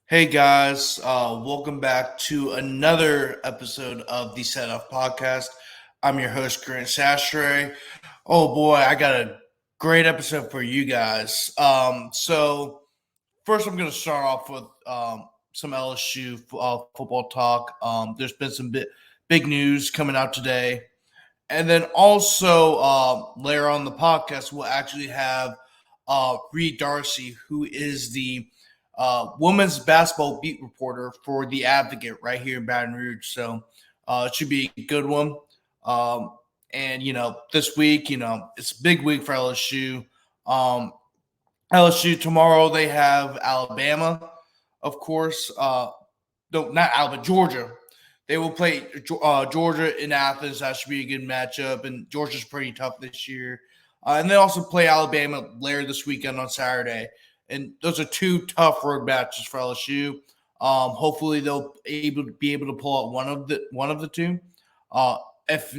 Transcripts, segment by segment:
Hey guys, welcome back to another episode of the Set Off Podcast. I'm your host, Grant Chachere. Oh boy, I got a great episode for you guys. So first, I'm going to start off with some LSU football talk. There's been some big news coming out today, and then also later on the podcast, we'll actually have Reed Darcey, who is the women's basketball beat reporter for The Advocate right here in Baton Rouge. So it should be a good one. And, this week, it's a big week for LSU. LSU tomorrow, they have Alabama, of course. No, not Alabama, Georgia. They will play Georgia in Athens. That should be a good matchup. And Georgia's pretty tough this year. And they also play Alabama later this weekend on Saturday. And those are two tough road matches for LSU. Hopefully they'll be able to pull out one of the two. If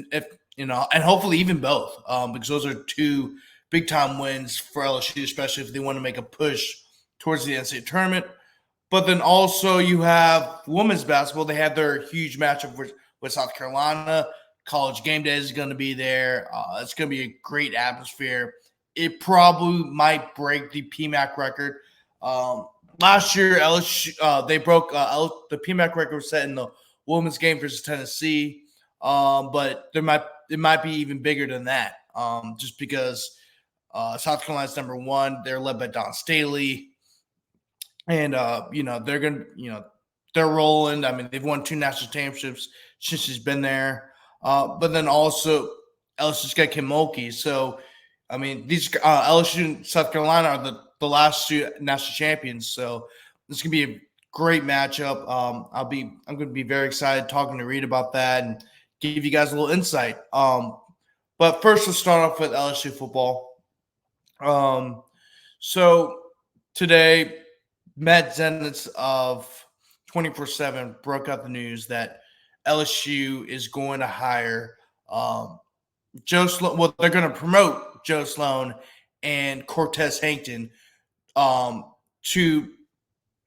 and hopefully even both, because those are two big time wins for LSU, especially if they want to make a push towards the NCAA tournament. But then also you have women's basketball. They have their huge matchup with South Carolina. College game day is going to be there. It's going to be a great atmosphere. It probably might break the PMAC record. Last year, LSU they broke the PMAC record was set in the women's game versus Tennessee. But it might be even bigger than that. Just because South Carolina's number one, they're led by Don Staley, and they're rolling. I mean, they've won 2 national championships since she's been there. But then also LSU's got Kim Mulkey, so. I mean, these LSU and South Carolina are the last 2 national champions, so this can be a great matchup. I'm going to be very excited talking to Reed about that and give you guys a little insight. But first, let's start off with LSU football. So today, Matt Zenitz of 24/7 broke out the news that LSU is going to hire Joe Sloan. Well, they're going to promote Joe Sloan and Cortez Hankton to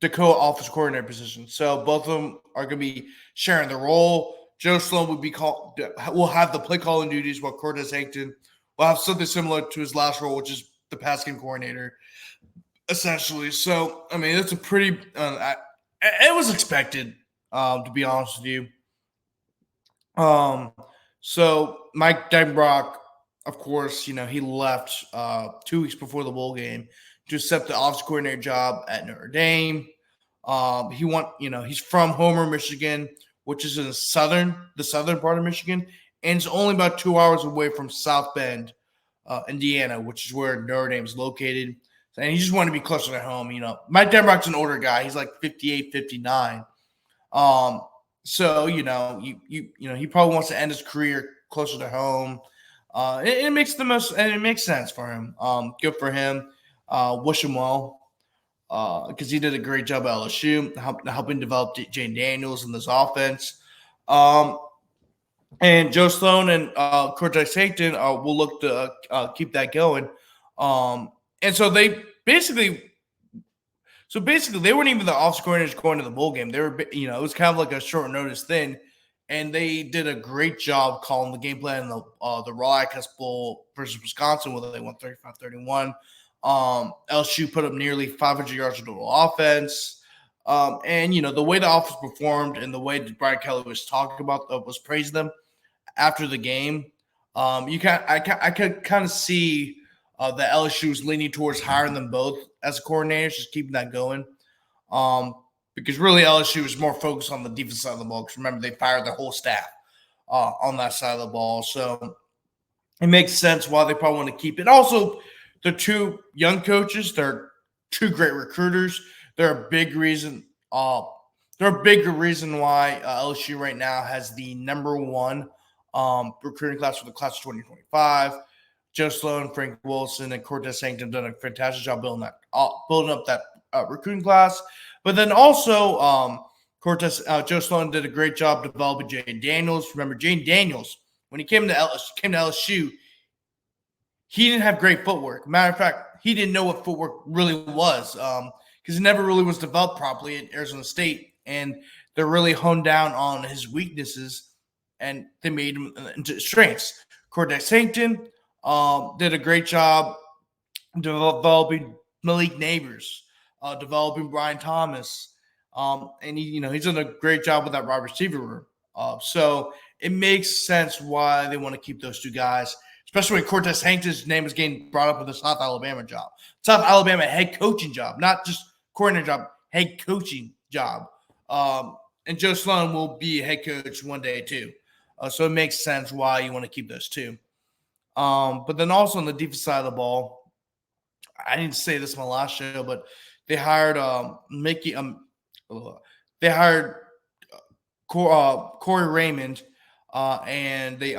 the co-office coordinator position. So both of them are going to be sharing the role. Joe Sloan will have the play calling duties, while Cortez Hankton will have something similar to his last role, which is the pass game coordinator, essentially. So, I mean, it's a pretty it was expected, to be honest with you. So Mike Denbrock, of course, he left 2 weeks before the bowl game to accept the office coordinator job at Notre Dame. He's from Homer, Michigan, which is in the southern part of Michigan, and it's only about 2 hours away from South Bend, Indiana, which is where Notre Dame is located. And he just wanted to be closer to home. Mike Denbrock's an older guy; he's like 58, 59. So he probably wants to end his career closer to home. It makes the most, and it makes sense for him. Good for him. Wish him well, because he did a great job at LSU, helping develop Jane Daniels in this offense. And Joe Sloan and Cortez Hankton will look to keep that going. And so basically they weren't even the offensive coordinators going to the bowl game. They were, it was kind of like a short notice thing. And they did a great job calling the game plan in the Raw Access Bowl versus Wisconsin, where they won 35-31. LSU put up nearly 500 yards of total offense. And, the way the offense performed and the way that Brian Kelly was talking about, was praising them after the game, I could kind of see that LSU was leaning towards hiring them both as coordinators, just keeping that going. Because really LSU is more focused on the defense side of the ball. Because remember, they fired their whole staff on that side of the ball. So it makes sense why they probably want to keep it. Also, they're 2 young coaches. They're 2 great recruiters. They're a big reason. They're a bigger reason why LSU right now has the number 1 recruiting class for the class of 2025. Joe Sloan, Frank Wilson, and Cortez Hankton have done a fantastic job building up that recruiting class. But then also, Joe Sloan did a great job developing Jane Daniels. Remember, Jane Daniels, when he came to LSU, he didn't have great footwork. Matter of fact, he didn't know what footwork really was, because he never really was developed properly at Arizona State, and they're really honed down on his weaknesses, and they made him into strengths. Cortez Hankton did a great job developing Malik Neighbors, developing Brian Thomas, and he's done a great job with that wide receiver room. So it makes sense why they want to keep those two guys, especially when Cortez Hankton's name is getting brought up with the South Alabama job, South Alabama head coaching job, not just coordinator job, head coaching job. And Joe Sloan will be a head coach one day too. So it makes sense why you want to keep those two. But then also on the defense side of the ball, I didn't say this in my last show, but they hired Mickey. They hired Corey Raymond, and they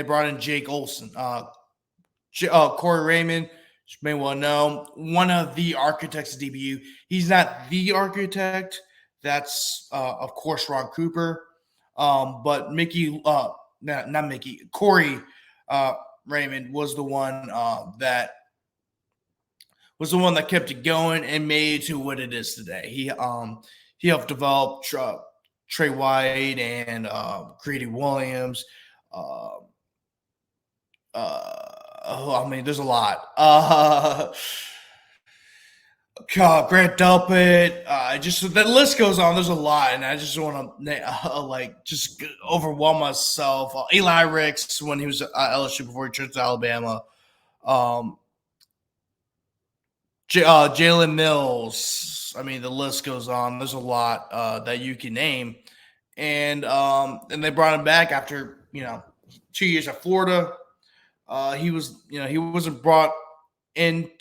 brought in Jake Olson. Corey Raymond, you may well know, one of the architects of DBU. He's not the architect. That's of course Ron Cooper, but Corey Raymond was the one that kept it going and made it to what it is today. He helped develop Trey White and Grady Williams. There's a lot. Grant Delpit. Just the list goes on. There's a lot, and I just want to just overwhelm myself. Eli Ricks when he was at LSU before he transferred to Alabama. Jalen Mills. The list goes on. There's a lot that you can name, and they brought him back after 2 years at Florida. He wasn't brought in.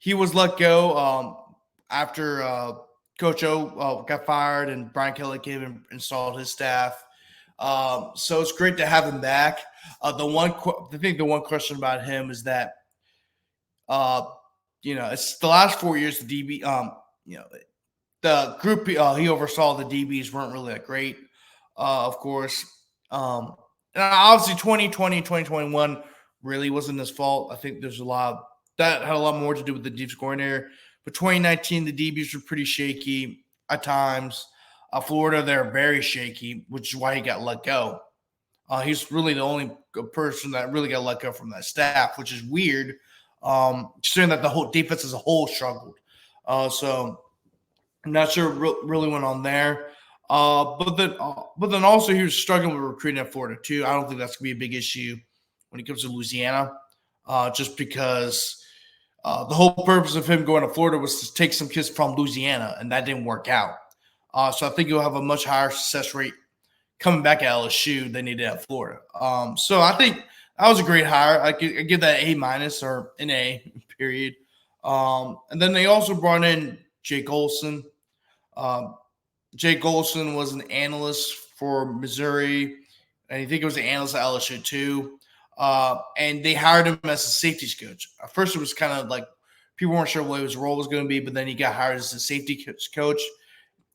He was let go after Coach O got fired and Brian Kelly came and installed his staff. So it's great to have him back. The one question about him is that it's the last 4 years the DB the group he oversaw, the DBs weren't really that great, of course. And obviously 2020, 2021 really wasn't his fault. I think there's a lot of that had a lot more to do with the defensive coordinator. But 2019, the DBs were pretty shaky at times. Florida, they're very shaky, which is why he got let go. He's really the only person that really got let go from that staff, which is weird, considering that the whole defense as a whole struggled. So I'm not sure what really went on there. But then also he was struggling with recruiting at Florida too. I don't think that's going to be a big issue when it comes to Louisiana, just because the whole purpose of him going to Florida was to take some kids from Louisiana, and that didn't work out. So I think he'll have a much higher success rate coming back at LSU than he did at Florida. So I think that was a great hire. I give that A- or an A, period. And then they also brought in Jake Olson. Jake Olson was an analyst for Missouri, and I think it was an analyst at LSU too. And they hired him as a safeties coach. At first, it was kind of like people weren't sure what his role was going to be, but then he got hired as a safety coach.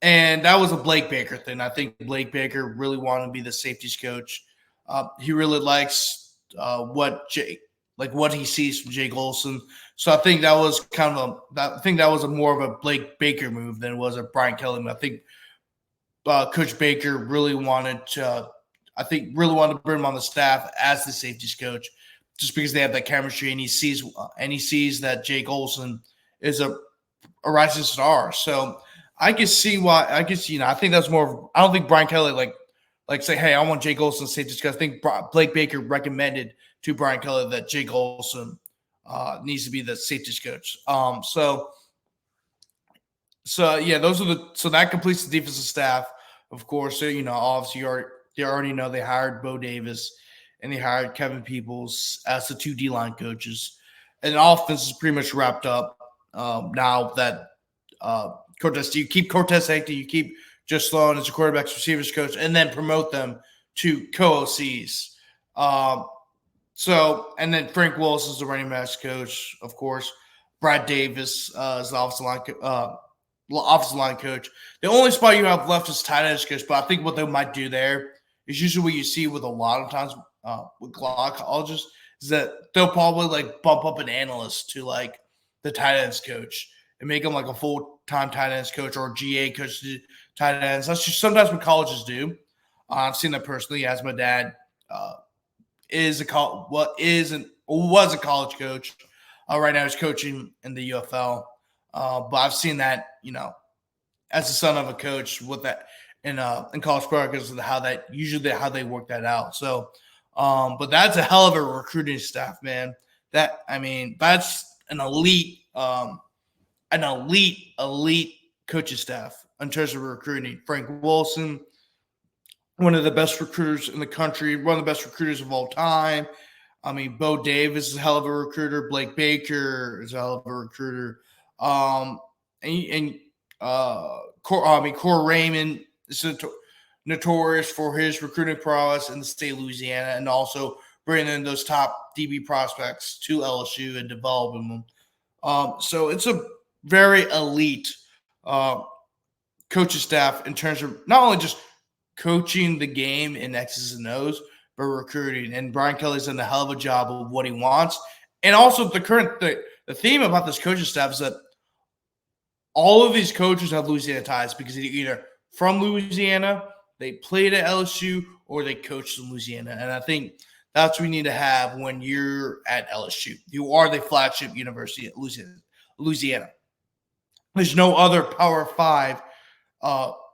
And that was a Blake Baker thing. I think Blake Baker really wanted to be the safeties coach. He really likes what he sees from Jake Olson. So I think that was more of a Blake Baker move than it was a Brian Kelly move. I think Coach Baker really wanted to bring him on the staff as the safeties coach, just because they have that chemistry, and he sees that Jake Olson is a rising star. So I can see why. I think that's more. I don't think Brian Kelly like say, hey, I want Jake Olson safeties coach. I think Blake Baker recommended to Brian Kelly that Jake Olson needs to be the safeties coach. So yeah, so that completes the defensive staff, of course. So obviously you already know they hired Bo Davis and they hired Kevin Peoples as the two D-line coaches. And the offense is pretty much wrapped up now that Cortez. You keep Cortez Hankton, you keep just Sloan as a quarterback's receivers coach, and then promote them to co-OCs. And then Frank Willis is the running backs coach, of course. Brad Davis is the offensive line coach. The only spot you have left is tight end coach, but I think what they might do there is usually what you see with a lot of times with colleges is that they'll probably bump up an analyst to the tight ends coach and make him like a full-time tight ends coach or GA coach to tight ends. That's just sometimes what colleges do. I've seen that personally, as my dad was a college coach. Right now, he's coaching in the UFL. But I've seen that, as the son of a coach, with that in college practice, how they work that out. So, but that's a hell of a recruiting staff, man. That's an elite coaching staff in terms of recruiting. Frank Wilson, one of the best recruiters in the country, one of the best recruiters of all time. I mean, Bo Davis is a hell of a recruiter. Blake Baker is a hell of a recruiter. Cor Raymond is notorious for his recruiting prowess in the state of Louisiana, and also bringing in those top DB prospects to LSU and developing them. So it's a very elite coaching staff in terms of not only just coaching the game in X's and O's, but recruiting. And Brian Kelly's done a hell of a job of what he wants. And also the theme about this coaching staff is that all of these coaches have Louisiana ties because they're either from Louisiana, they played at LSU, or they coached in Louisiana. And I think that's what we need to have when you're at LSU. You are the flagship university at Louisiana. There's no other Power 5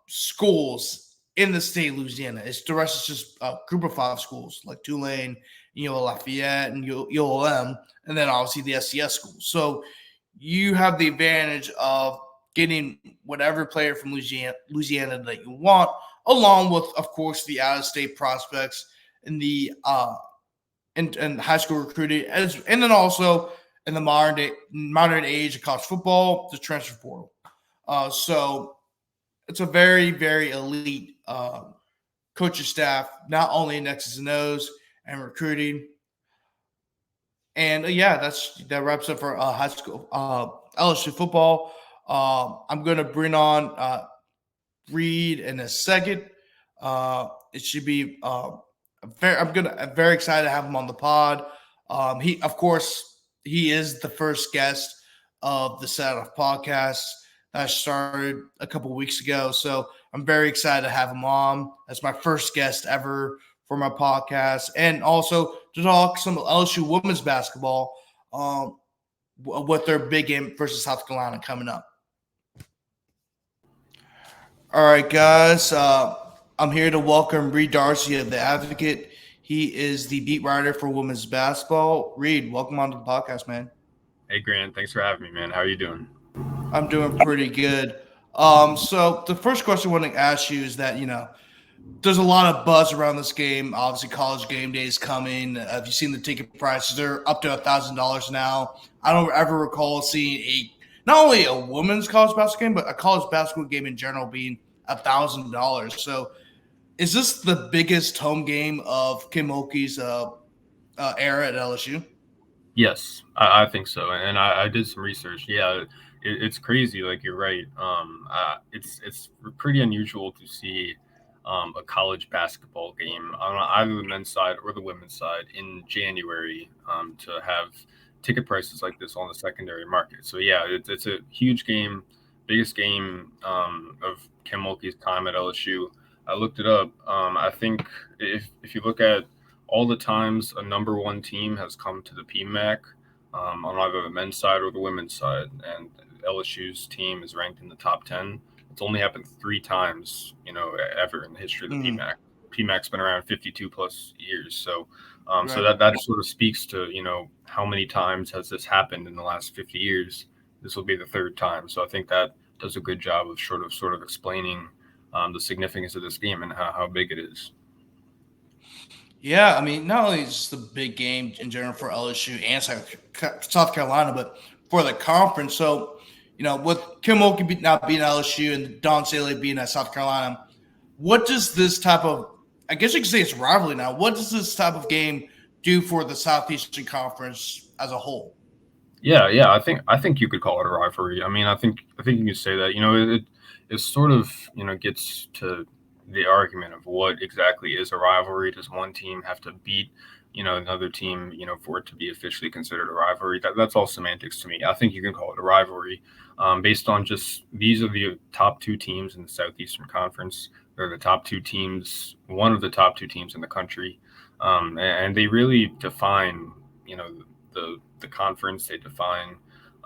schools in the state of Louisiana. The rest is just a group of 5 schools like Tulane, Lafayette, and ULM, and then obviously the SCS schools. So you have the advantage of getting whatever player from Louisiana that you want, along with, of course, the out-of-state prospects and the and high school recruiting, and then also in the modern age of college football, the transfer portal. So it's a very, very elite coaching staff, not only in X's and O's and recruiting. And that wraps up for high school LSU football. I'm going to bring on Reed in a second. It should be I'm very excited to have him on the pod. He is the first guest of the Set Off podcast that started a couple weeks ago. So I'm very excited to have him on. That's my first guest ever for my podcast. And also to talk some LSU women's basketball with their big game versus South Carolina coming up. All right, guys. I'm here to welcome Reed Darcey of The Advocate. He is the beat writer for women's basketball. Reed, welcome onto the podcast, man. Hey, Grant. Thanks for having me, man. How are you doing? I'm doing pretty good. So the first question I want to ask you is that, there's a lot of buzz around this game. Obviously, college game day is coming. Have you seen the ticket prices? They're up to $1,000 now. I don't ever recall seeing not only a women's college basketball game, but a college basketball game in general being $1,000. So is this the biggest home game of Kim Mulkey's era at LSU? Yes, I think so. And I did some research. Yeah, it's crazy. Like, you're right. It's pretty unusual to see a college basketball game on either the men's side or the women's side in January to have ticket prices like this on the secondary market. So yeah, it's a huge game, biggest game of Kim Mulkey's time at LSU. I looked it up. I think if you look at all the times a number one team has come to the PMAC on either the men's side or the women's side, and LSU's team is ranked in the top 10, it's only happened 3 times, ever in the history of the PMAC. PMAC's been around 52 plus years. So, right. So that sort of speaks to, how many times has this happened in the last 50 years? This will be the 3rd time. So I think that does a good job of sort of explaining the significance of this game and how big it is. Yeah, I mean, not only is this a big game in general for LSU and South Carolina, but for the conference. So, with Kim Mulkey not being LSU and Don Saley being at South Carolina, what does this type of, I guess you could say it's rivalry now, what does this type of game do for the Southeastern Conference as a whole? Yeah, I think you could call it a rivalry. I mean, I think you could say that. It sort of gets to the argument of what exactly is a rivalry. Does one team have to beat another team, for it to be officially considered a rivalry. That's all semantics to me. I think you can call it a rivalry based on just these are the top two teams in the Southeastern Conference. They're the top two teams, one of the top two teams in the country, and they really define, the conference. They define,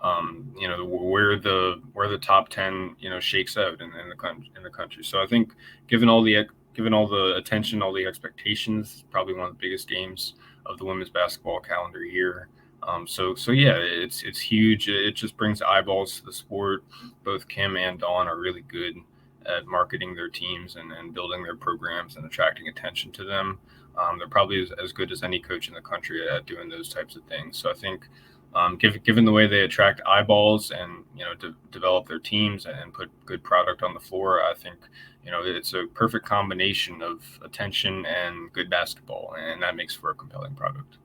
where the top 10, shakes out in the country. So I think given all the attention, all the expectations, probably one of the biggest games of the women's basketball calendar year. So yeah, it's huge. It just brings eyeballs to the sport. Both Kim and Dawn are really good at marketing their teams and building their programs and attracting attention to them. They're probably as good as any coach in the country at doing those types of things. So I think, given the way they attract eyeballs and develop their teams and put good product on the floor, I think it's a perfect combination of attention and good basketball, and that makes for a compelling product.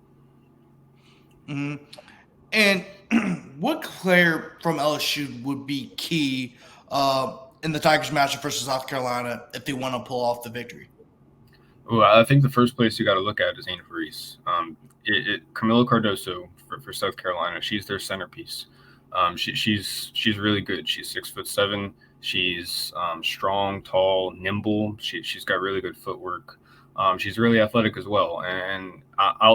Mm-hmm. And what player from LSU would be key in the Tigers matchup versus South Carolina if they want to pull off the victory? Well, I think the first place you got to look at is Angel Reese. Camila Cardoso for South Carolina, she's their centerpiece. She's really good. She's 6'7". She's strong, tall, nimble. She's got really good footwork. She's really athletic as well. And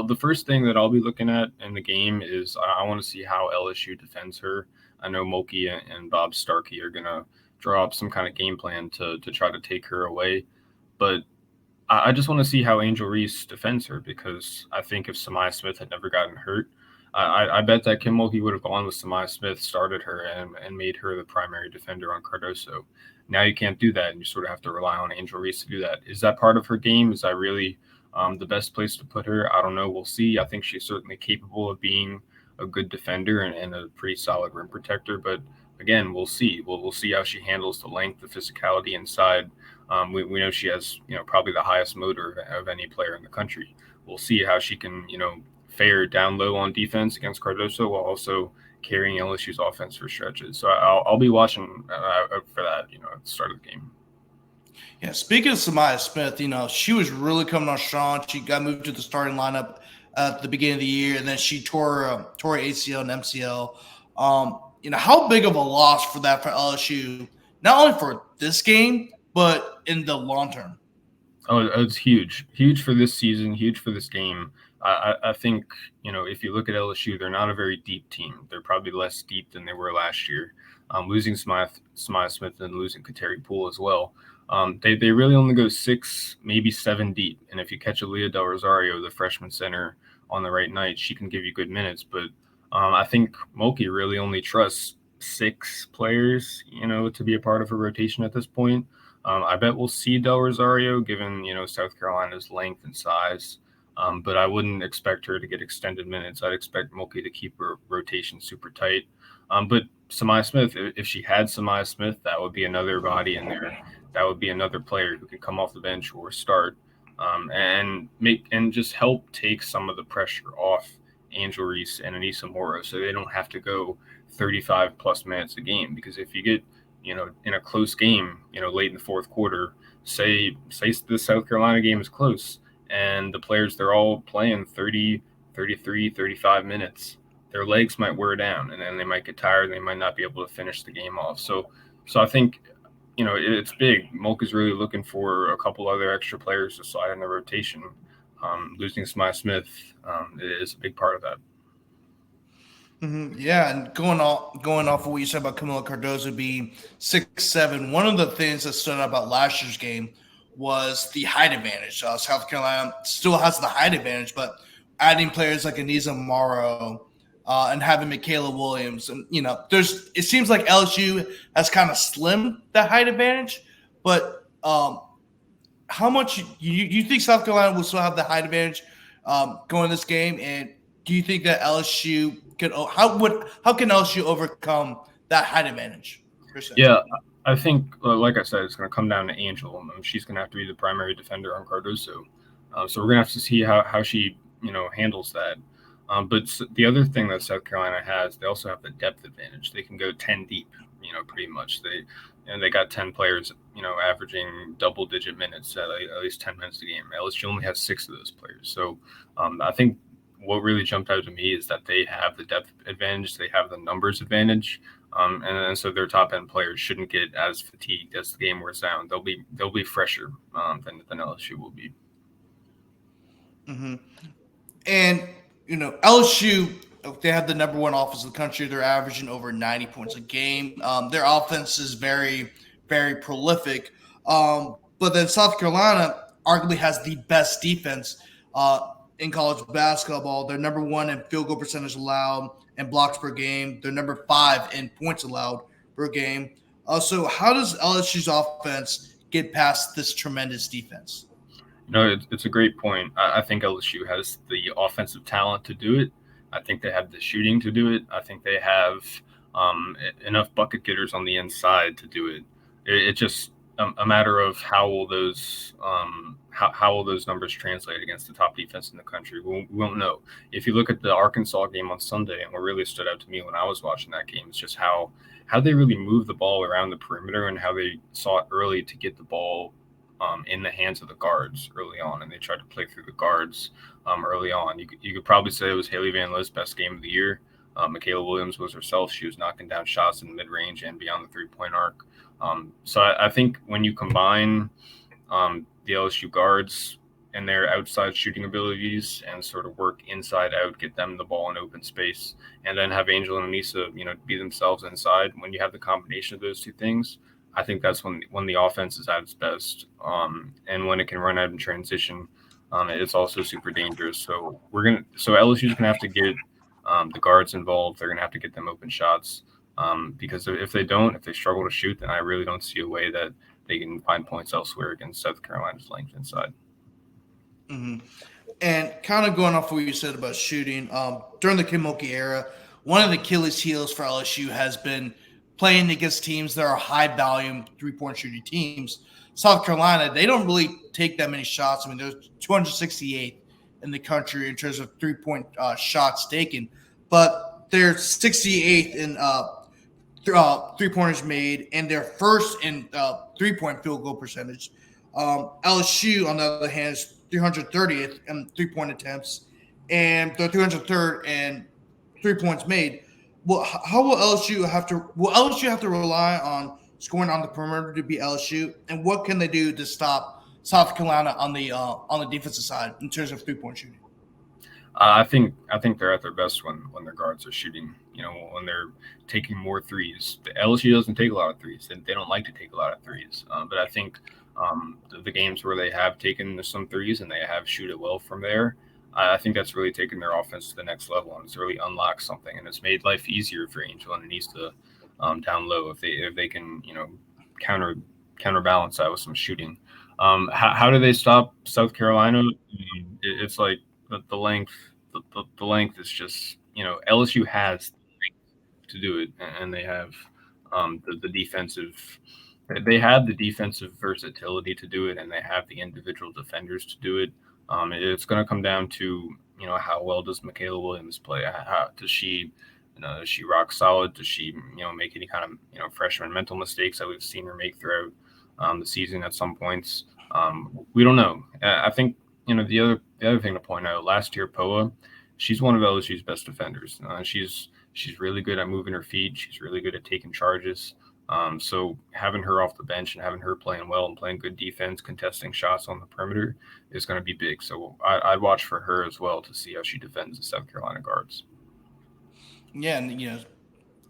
the first thing that I'll be looking at in the game is I want to see how LSU defends her. I know Mulkey and Bob Starkey are going to draw up some kind of game plan to try to take her away. But I just want to see how Angel Reese defends her, because I think if Samaya Smith had never gotten hurt, I bet that Kim Mulkey would have gone with Samaya Smith, started her, and made her the primary defender on Cardoso. Now you can't do that, and you sort of have to rely on Angel Reese to do that. Is that part of her game? Is that really the best place to put her? I don't know. We'll see. I think she's certainly capable of being a good defender and a pretty solid rim protector. But again, we'll see. We'll see how she handles the length, the physicality inside. We know she has, probably the highest motor of any player in the country. We'll see how she can, fare down low on defense against Cardoso while also carrying LSU's offense for stretches. So I'll be watching for that, at the start of the game. Yeah, speaking of Samaya Smith, she was really coming on strong. She got moved to the starting lineup at the beginning of the year, and then she tore ACL and MCL. How big of a loss for LSU, not only for this game, but in the long term? Oh, it's huge for this season, huge for this game. I think, if you look at LSU, they're not a very deep team. They're probably less deep than they were last year. Losing Samaya Smith and losing Kateri Poole as well. They really only go 6, maybe 7 deep. And if you catch Aaliyah Del Rosario, the freshman center, on the right night, she can give you good minutes. But I think Mulkey really only trusts 6 players, to be a part of her rotation at this point. I bet we'll see Del Rosario, given, South Carolina's length and size. But I wouldn't expect her to get extended minutes. I'd expect Mulkey to keep her rotation super tight. But Samaya Smith, if she had Samaya Smith, that would be another body in there. That would be another player who can come off the bench or start and just help take some of the pressure off Angel Reese and Anissa Mora, so they don't have to go 35 plus minutes a game. Because if you get, in a close game, late in the fourth quarter, say the South Carolina game is close, and the players, they're all playing 30, 33, 35 minutes. Their legs might wear down, and then they might get tired, and they might not be able to finish the game off. So I think, it's big. Mulkey's really looking for a couple other extra players to slide in the rotation. Losing Samaya Smith is a big part of that. Mm-hmm. Yeah, and going off of what you said about Camila Cardoso being 6'7", one of the things that stood out about last year's game was the height advantage. South Carolina still has the height advantage, but adding players like Anissa Morrow and having Michaela Williams, and it seems like LSU has kind of slimmed the height advantage. But how much you think South Carolina will still have the height advantage going this game? And do you think that LSU how can LSU overcome that height advantage? Yeah, I think, like I said, it's going to come down to Angel. She's going to have to be the primary defender on Cardoso. So we're going to have to see how she, handles that. But the other thing that South Carolina has, they also have the depth advantage. They can go 10 deep pretty much. They got 10 players, averaging double-digit minutes at least 10 minutes a game. LSU only has 6 of those players. So I think what really jumped out to me is that they have the depth advantage, they have the numbers advantage, and so their top end players shouldn't get as fatigued as the game wears down. They'll be fresher than LSU will be. Mm-hmm. And LSU, they have the number one offense in the country. They're averaging over 90 points a game. Their offense is very, very prolific. But then South Carolina arguably has the best defense in college basketball. They're number one in field goal percentage allowed and blocks per game. They're number 5 in points allowed per game. So how does LSU's offense get past this tremendous defense? It's a great point. I think LSU has the offensive talent to do it. I think they have the shooting to do it. I think they have enough bucket getters on the inside to do it. It's just a matter of how will those numbers translate against the top defense in the country. We won't know. If you look at the Arkansas game on Sunday, and what really stood out to me when I was watching that game is just how they really moved the ball around the perimeter and how they sought early to get the ball in the hands of the guards early on, and they tried to play through the guards early on. You could probably say it was Haley Van List's best game of the year. Michaela Williams was herself. She was knocking down shots in mid-range and beyond the three-point arc. So I think when you combine the LSU guards and their outside shooting abilities and sort of work inside out, get them the ball in open space, and then have Angel and Anissa, be themselves inside. When you have the combination of those two things, I think that's when the offense is at its best, and when it can run out in transition, it's also super dangerous. So LSU's gonna have to get the guards involved. They're gonna have to get them open shots, because if they struggle to shoot, then I really don't see a way that they can find points elsewhere against South Carolina's length inside. Mm-hmm. And kind of going off what you said about shooting, during the Kim Mulkey era, one of the Achilles heels for LSU has been playing against teams that are high volume 3-point shooting teams. South Carolina, they don't really take that many shots. I mean, they're 268th in the country in terms of 3-point shots taken, but they're 68th in 3-pointers made, and they're first in 3-point field goal percentage. LSU, on the other hand, is 330th in 3-point attempts, and they're 303rd in 3 points made. Well, how will LSU have to? Will LSU have to rely on scoring on the perimeter to beat LSU? And what can they do to stop South Carolina on the defensive side in terms of 3-point shooting? I think they're at their best when their guards are shooting. When they're taking more threes. The LSU doesn't take a lot of threes. They don't like to take a lot of threes. But I think the games where they have taken some threes and they have shoot it well from there, I think that's really taken their offense to the next level, and it's really unlocked something, and it's made life easier for Angel and Anissa down low if they can counterbalance that with some shooting. How do they stop South Carolina? It's like the length. The length is just LSU has the length to do it, and they have the defensive. They have the defensive versatility to do it, and they have the individual defenders to do it. It's going to come down to how well does Michaela Williams play? How does she, is she rock solid? Does she make any kind of freshman mental mistakes that we've seen her make throughout the season at some points? We don't know. I think the other thing to point out, last year Poa, she's one of LSU's best defenders. She's really good at moving her feet. She's really good at taking charges. So having her off the bench and having her playing well and playing good defense, contesting shots on the perimeter is going to be big. So I'd watch for her as well to see how she defends the South Carolina guards. Yeah, and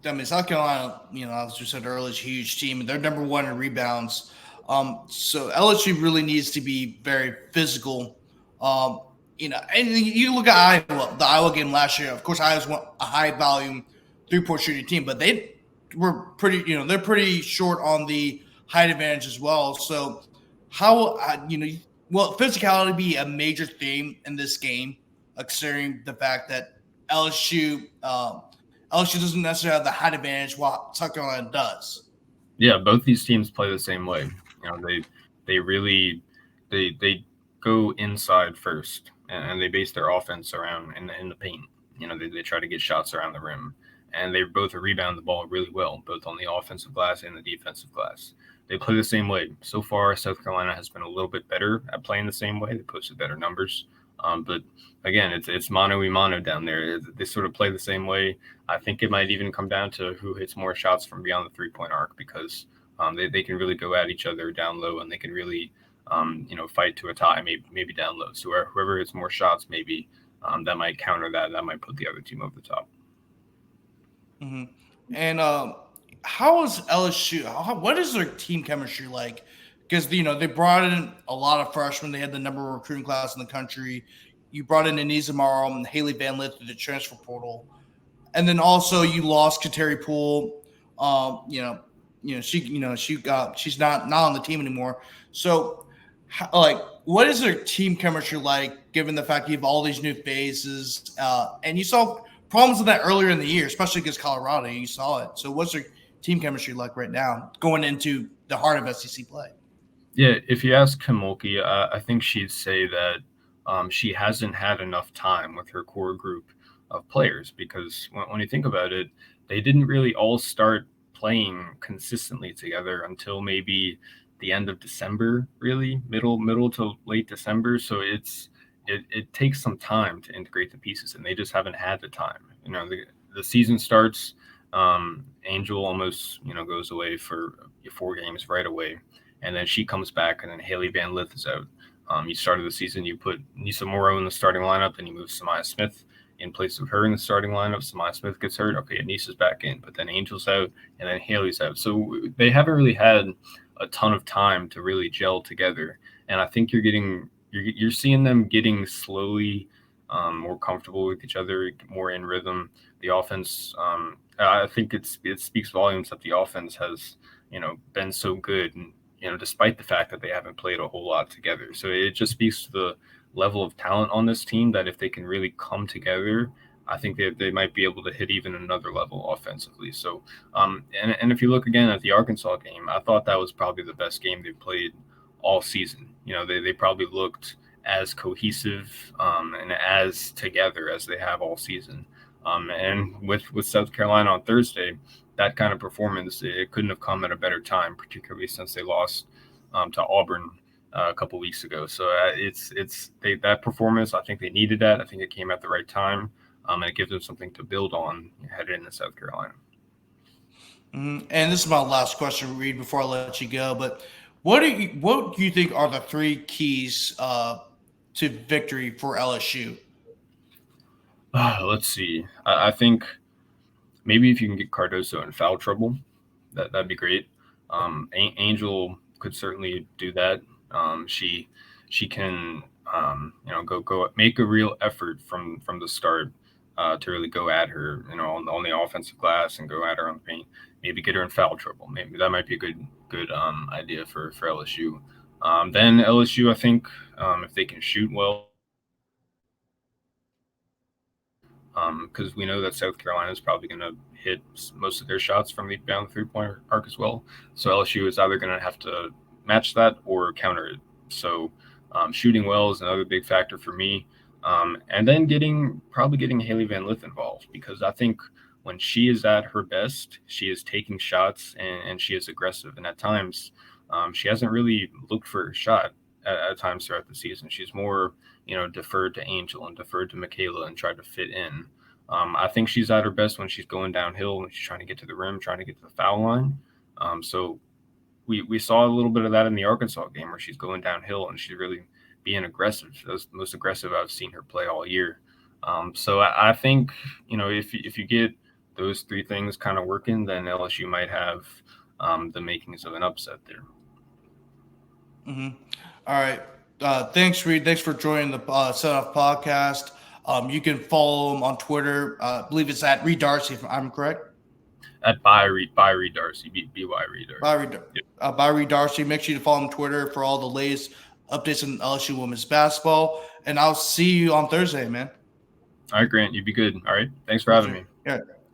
I mean, South Carolina, as you said earlier, is a huge team, and they're number one in rebounds. So LSU really needs to be very physical. And you look at Iowa, the Iowa game last year. Of course, Iowa's a high volume 3-point shooting team, but they were pretty, they're pretty short on the height advantage as well. So how, will physicality be a major theme in this game, considering the fact that LSU doesn't necessarily have the height advantage while South Carolina does? Yeah, both these teams play the same way. They really go inside first, and they base their offense around in the paint. They try to get shots around the rim. and they both rebound the ball really well, both on the offensive glass and the defensive glass. They play the same way. So far, South Carolina has been a little bit better at playing the same way. They posted better numbers. But again, it's mano a mano down there. They sort of play the same way. I think it might even come down to who hits more shots from beyond the three-point arc, because they can really go at each other down low, and they can really fight to a tie, maybe down low. So whoever hits more shots, maybe that might counter that. That might put the other team over the top. Mm-hmm. And how is LSU? What is their team chemistry like? Because they brought in a lot of freshmen. They had the number one recruiting class in the country. You brought in Anise Amaro and Haley Van Lith through the transfer portal, and then also you lost Kateri Poole. She's not on the team anymore. So, what is their team chemistry like? Given the fact you have all these new faces, and you saw problems with that earlier in the year, especially against Colorado. You saw it. So, what's their team chemistry like right now, going into the heart of SEC play? Yeah, if you ask Kamulki, I think she'd say that she hasn't had enough time with her core group of players, because when you think about it, they didn't really all start playing consistently together until maybe the end of December, really middle to late December. So it takes some time to integrate the pieces, and they just haven't had the time. The season starts. Angel almost goes away for 4 games right away. And then she comes back, and then Haley Van Lith is out. You started the season, you put Nisa Morrow in the starting lineup, then you move Samaya Smith in place of her in the starting lineup. Samaya Smith gets hurt. Okay, Anissa's back in, but then Angel's out, and then Haley's out. So they haven't really had a ton of time to really gel together. And I think you're seeing them getting slowly more comfortable with each other, more in rhythm. The offense, I think it speaks volumes that the offense has been so good, and despite the fact that they haven't played a whole lot together. So it just speaks to the level of talent on this team, that if they can really come together, I think they might be able to hit even another level offensively. So, and if you look again at the Arkansas game, I thought that was probably the best game they've played all season. They probably looked as cohesive and as together as they have all season. And with South Carolina on Thursday, that kind of performance, it couldn't have come at a better time, particularly since they lost to Auburn a couple weeks ago. So that performance, I think they needed that. I think it came at the right time, and it gives them something to build on headed into South Carolina. Mm-hmm. And this is my last question, Reed, before I let you go. But what do you think are the 3 keys to victory for LSU? Let's see. I think maybe if you can get Cardoso in foul trouble, that'd be great. Angel could certainly do that. She can go make a real effort from the start to really go at her, on the offensive glass, and go at her on the paint. Maybe get her in foul trouble. Maybe that might be a good idea for LSU. Then LSU, I think, if they can shoot well, because we know that South Carolina is probably going to hit most of their shots from beyond the three-point arc as well. So LSU is either going to have to match that or counter it. So shooting well is another big factor for me. And then probably getting Haley Van Lith involved, because I think when she is at her best, she is taking shots and she is aggressive. And at times, she hasn't really looked for a shot at times throughout the season. She's more deferred to Angel and deferred to Michaela and tried to fit in. I think she's at her best when she's going downhill, when she's trying to get to the rim, trying to get to the foul line. So we saw a little bit of that in the Arkansas game, where she's going downhill and she's really being aggressive. That's the most aggressive I've seen her play all year. So I think, if you get those 3 things kind of working, then LSU might have the makings of an upset there. Mm-hmm. All right. Thanks, Reed. Thanks for joining the Set Off podcast. You can follow him on Twitter. I believe it's at Reed Darcey, if I'm correct. At by Reed Darcey, B-Y Reed Darcey. By Reed Darcey. Make sure you follow him on Twitter for all the latest updates on LSU women's basketball. And I'll see you on Thursday, man. All right, Grant. You be good. All right. Thanks for having me.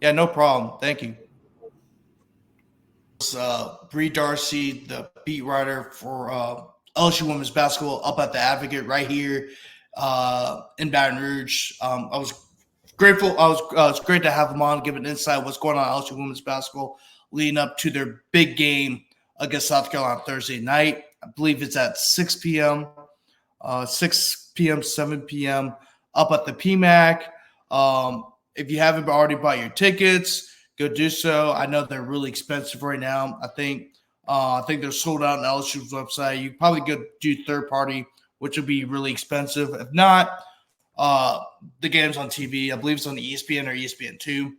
Yeah, no problem. Thank you. Reed Darcey, the beat writer for LSU women's basketball up at the Advocate right here in Baton Rouge. I was grateful. It's great to have him on, give an insight what's going on in LSU women's basketball leading up to their big game against South Carolina Thursday night. I believe it's at 6 p.m., 7 p.m. up at the PMAC. If you haven't already bought your tickets, go do so. I know they're really expensive right now. I think they're sold out on LSU's website. You probably go do third party, which would be really expensive. If not, the game's on TV. I believe it's on ESPN or ESPN2.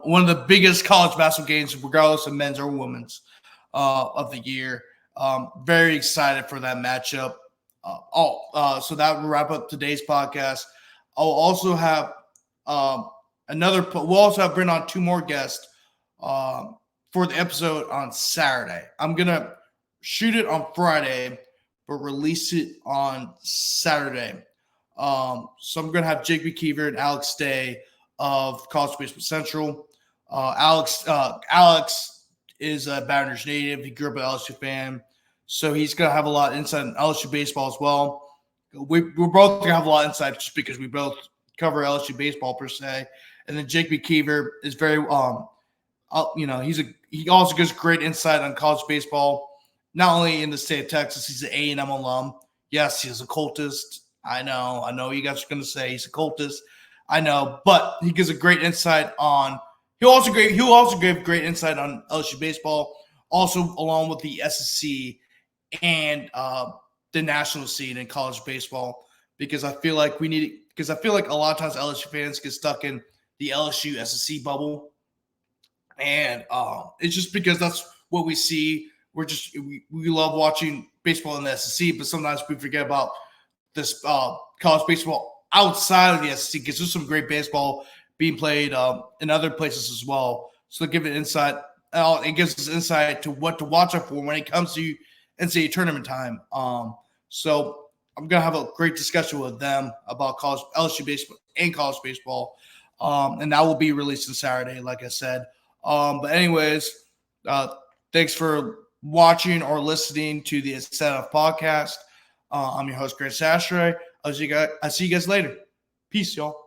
One of the biggest college basketball games, regardless of men's or women's, of the year. Very excited for that matchup. So that will wrap up today's podcast. I'll also have we'll also bring on 2 more guests for the episode on Saturday. I'm going to shoot it on Friday, but release it on Saturday. So I'm going to have Jake McKeever and Alex Day of College Baseball Central. Alex is a Baton Rouge native. He grew up an LSU fan, so he's going to have a lot of insight on LSU baseball as well. We're both going to have a lot of insight just because we both cover LSU baseball per se. And then Jake McKeever is very, he also gives great insight on college baseball, not only in the state of Texas. He's an A&M alum. Yes, he's a cultist. I know you guys are going to say he's a cultist. I know, but he gives a great insight on. He'll also give great insight on LSU baseball, also along with the SEC and the national scene in college baseball. Because I feel like a lot of times LSU fans get stuck in the LSU SEC bubble, and it's just because that's what we see. We love watching baseball in the SEC, but sometimes we forget about this college baseball outside of the SEC, because there's some great baseball being played in other places as well. So give it insight. It gives us insight to what to watch out for when it comes to NCAA tournament time. So I'm gonna have a great discussion with them about LSU baseball and college baseball, and that will be released on Saturday, like I said. But anyways, thanks for watching or listening to the Incentive Podcast. I'm your host, Grant Chachere. I'll see you guys later. Peace, y'all.